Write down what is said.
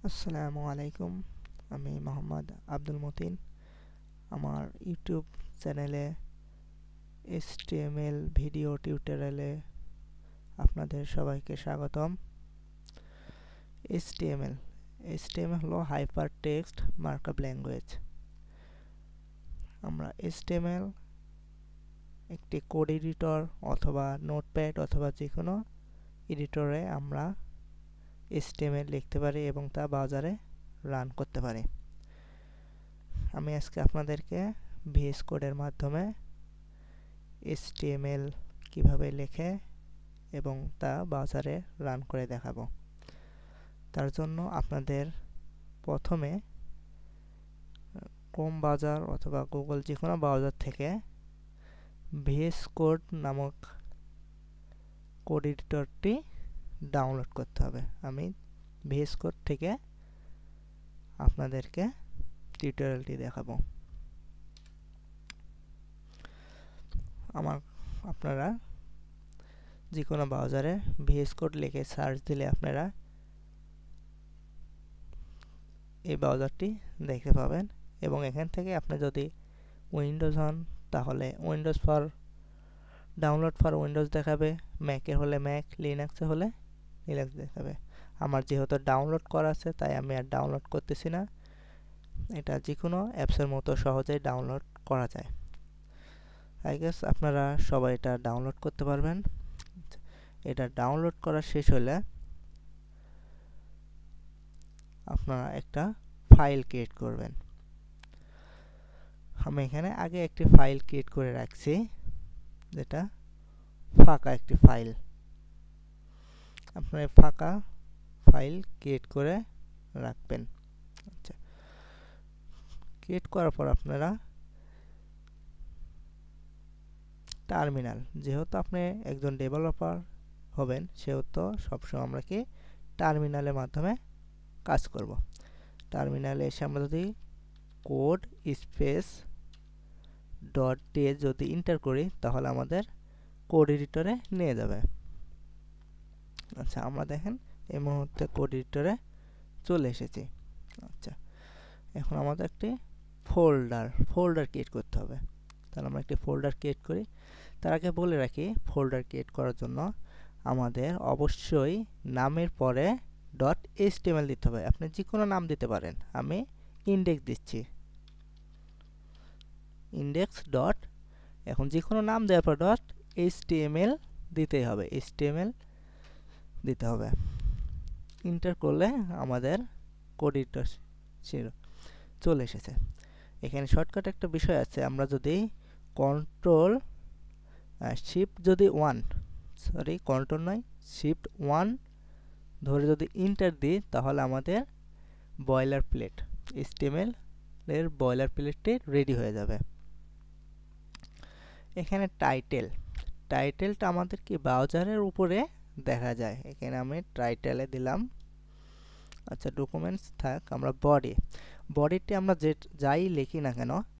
আসসালামু আলাইকুম। আমি মোহাম্মদ আব্দুল মতিন। আমার ইউটিউব চ্যানেলে HTML ভিডিও টিউটোরিয়ালে আপনাদের সবাইকে স্বাগতম। HTML HTML হলো হাইপার টেক্সট মার্কআপ ল্যাঙ্গুয়েজ। আমরা HTML একটি কোড এডিটর অথবা নোটপ্যাড অথবা যে কোনো এডিটরে আমরা HTML লিখতে পারি এবং তা ব্রাউজারে রান করতে পারি। আমি আজকে আপনাদেরকে VS কোডের মাধ্যমে HTML কিভাবে লেখে এবং তা ব্রাউজারে রান করে দেখাবো। তার জন্য আপনাদের প্রথমে ক্রোম ব্রাউজার অথবা গুগল যে কোনো ব্রাউজার থেকে VS কোড নামক কোড এডিটরটি ডাউনলোড করতে হবে। আমি VS কোড থেকে আপনাদেরকে টিউটোরিয়ালটি দেখাবো। আপনারা যে কোনো ব্রাউজারে VS কোড লিখে সার্চ দিলে আপনারা এই ব্রাউজারটি দেখতে পাবেন এবং এখান থেকে আপনি যদি উইন্ডোজ হন তাহলে Windows for download for Windows দেখাবে, ম্যাকের হলে ম্যাক, লিনাক্সে হলে লিনাক্স দেখাবে। আমার যেহেতু ডাউনলোড করা আছে তাই আমি আর ডাউনলোড করতেছি না। এটা যে কোনো অ্যাপসের মতো সহজেই ডাউনলোড করা যায়। আই গেস আপনারা সবাই এটা ডাউনলোড করতে পারবেন। এটা ডাউনলোড করা শেষ হলে আপনারা একটা ফাইল ক্রিয়েট করবেন। আমি এখানে আগে একটি ফাইল ক্রিয়েট করে রাখছি, যেটা ফাঁকা একটি ফাইল। আপনারা ফাঁকা ফাইল ক্রিয়েট করে রাখবেন। আচ্ছা, ক্রিয়েট করার পর আপনারা টার্মিনাল, যেহেতু আপনি একজন ডেভেলপার হবেন সেহেতু সবসময় আমরা কি টার্মিনালের মাধ্যমে কাজ করব। টার্মিনালে এসে আমরা যদি কোড স্পেস .ts যদি এন্টার করি তাহলে আমাদের কোড এডিটরে নিয়ে যাবে। আচ্ছা, আমরা দেখেন এই মুহূর্তে কোড এডিটরে চলে এসেছি। আচ্ছা, এখন আমাদের একটি ফোল্ডার ক্রিয়েট করতে হবে। তাহলে আমরা একটি ফোল্ডার ক্রিয়েট করি। তার আগে বলে রাখি, ফোল্ডার ক্রিয়েট করার জন্য আমাদের অবশ্যই নামের পরে .html দিতে হবে। আপনি যে কোনো নাম দিতে পারেন। আমি ইন্ডেক্স দিচ্ছি, ইন্ডেক্স ডট, এখন যে কোনো নাম দেওয়ার পর .html দিতেই হবে, html দিতে হবে। এন্টার করলে আমাদের কোড এডিটর চলে এসেছে। এখানে শর্টকাট একটা বিষয় আছে, আমরা যদি কন্ট্রোল শিফট যদি কন্ট্রোল নয় শিফট 1 ধরে যদি এন্টার দিই তাহলে আমাদের বয়লার প্লেট HTML এর বয়লার প্লেটটি রেডি হয়ে যাবে। এখানে টাইটেলটা আমাদের কি ব্রাউজারের উপরে দেখা যায়। এখানে আমি টাইটেলে দিলাম। আচ্ছা, ডকুমেন্টস থাক, আমরা বডিটি আমরা যাই লিখি না কেন